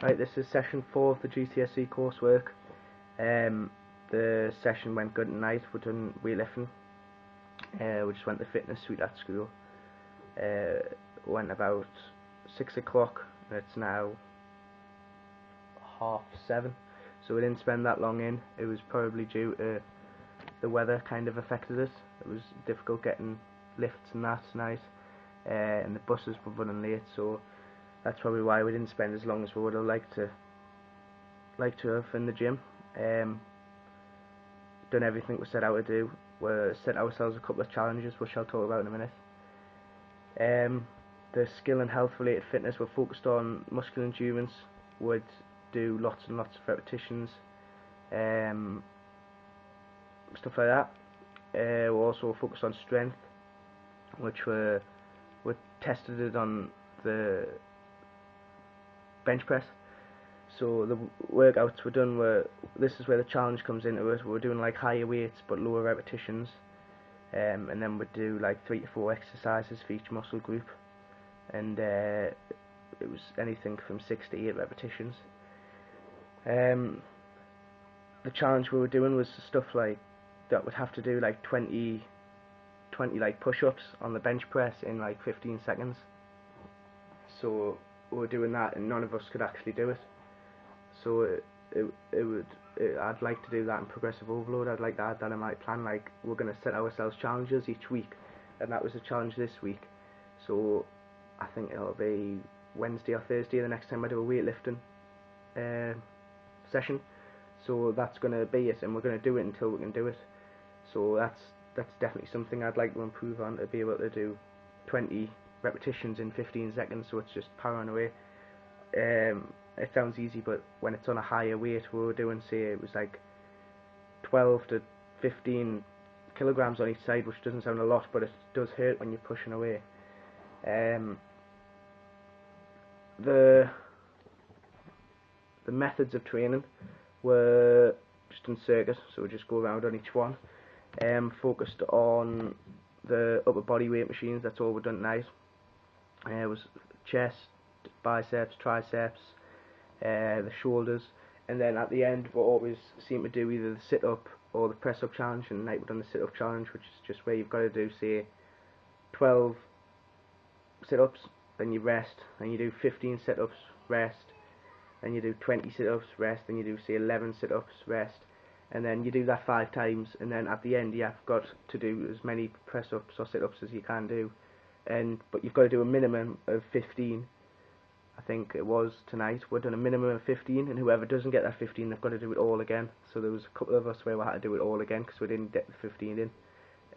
Right, this is session 4 of the GCSE coursework. The session went good tonight. We're done weightlifting. We just went to the fitness suite at school. Went about 6 o'clock, and it's now 7:30. So we didn't spend that long in. It was probably due to the weather kind of affected us. It was difficult getting lifts and that tonight, and the buses were running late, so that's probably why we didn't spend as long as we would have liked to have in the gym. Done everything we set out to do. We set ourselves a couple of challenges, which I'll talk about in a minute. The skill and health related fitness, we're focused on muscular endurance. Would do lots and lots of repetitions, stuff like that. We're also focused on strength, which we tested it on the bench press. So the workouts we're done this is where the challenge comes into it. We're doing like higher weights but lower repetitions, and then we'd do like 3 to 4 exercises for each muscle group, and it was anything from 6 to 8 repetitions. The challenge we were doing was stuff like that would have to do like 20 like push-ups on the bench press in like 15 seconds. So we were doing that, and none of us could actually do it. So I'd like to do that in progressive overload. I'd like to add that in my plan. Like, we're going to set ourselves challenges each week, and that was a challenge this week. So I think it'll be Wednesday or Thursday the next time I do a weightlifting session. So that's going to be it, and we're going to do it until we can do it. So that's definitely something I'd like to improve on, to be able to do 20 repetitions in 15 seconds, so it's just powering away. It sounds easy, but when it's on a higher weight, we were doing, say, it was like 12 to 15 kilograms on each side, which doesn't sound a lot, but it does hurt when you're pushing away. The methods of training were just in circuit, so we just go around on each one. Focused on the upper body weight machines. That's all we've done tonight. It was chest, biceps, triceps, the shoulders, and then at the end we always seem to do either the sit-up or the press-up challenge. And tonight we've done the sit-up challenge, which is just where you've got to do, say, 12 sit-ups, then you rest, then you do 15 sit-ups, rest, then you do 20 sit-ups, rest, then you do, say, 11 sit-ups, rest, and then you do that 5 times, and then at the end you've got to do as many press-ups or sit-ups as you can do, but you've got to do a minimum of 15. I think it was tonight, we've done a minimum of 15, and whoever doesn't get that 15, they've got to do it all again. So there was a couple of us where we had to do it all again because we didn't get the 15 in,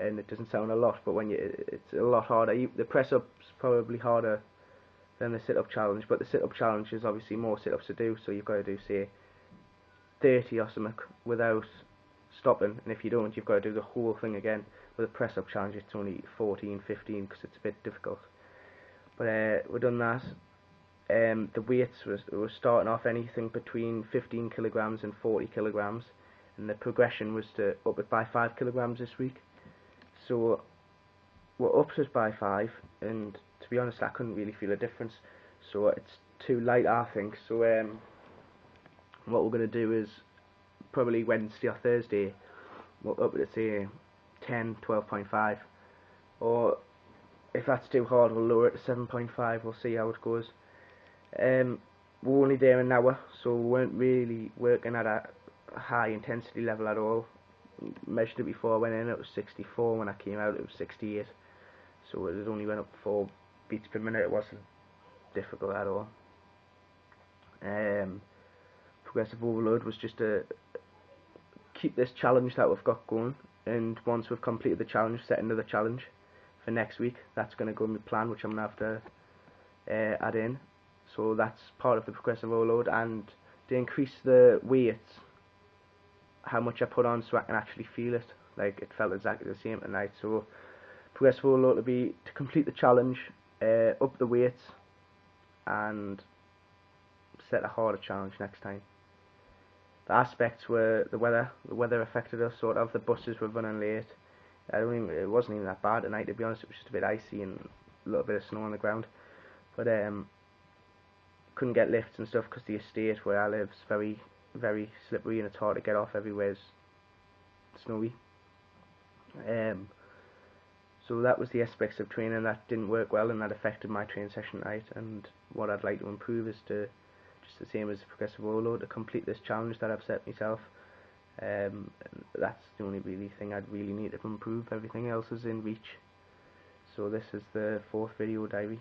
and it doesn't sound a lot, but when it's a lot harder. The press-up's probably harder than the sit-up challenge, but the sit-up challenge is obviously more sit-ups to do, so you've got to do, say, 30 or something without stopping, and if you don't, you've got to do the whole thing again. With a press-up challenge, it's only 14, 15 because it's a bit difficult. But we've done that. The weights were starting off anything between 15 kilograms and 40 kilograms, and the progression was to up it by 5 kilograms this week. So we're upped it by 5, and to be honest, I couldn't really feel a difference. So it's too light, I think. So what we're going to do is probably Wednesday or Thursday we'll up it to, say, 10, 12.5, or if that's too hard, we'll lower it to 7.5. We'll see how it goes. We're only there an hour, so we weren't really working at a high intensity level at all. Measured it before I went in, it was 64. When I came out, it was 68. So it only went up 4 beats per minute. It wasn't difficult at all. Progressive overload was just to keep this challenge that we've got going, and once we've completed the challenge, set another challenge for next week. That's going to go in the plan, which I'm going to have to add in. So that's part of the progressive overload, and to increase the weight, how much I put on, so I can actually feel it. Like, it felt exactly the same tonight. So progressive overload will be to complete the challenge, up the weights, and set a harder challenge next time. The aspects were the weather. The weather affected us sort of. The buses were running late. It wasn't even that bad tonight, to be honest. It was just a bit icy and a little bit of snow on the ground. But couldn't get lifts and stuff because the estate where I live is very, very slippery and it's hard to get off. Everywhere's snowy. So that was the aspects of training that didn't work well, and that affected my training session tonight. And what I'd like to improve is to, just the same as progressive overload, to complete this challenge that I've set myself. That's the only really thing I'd really need to improve. Everything else is in reach. So this is the 4th video diary.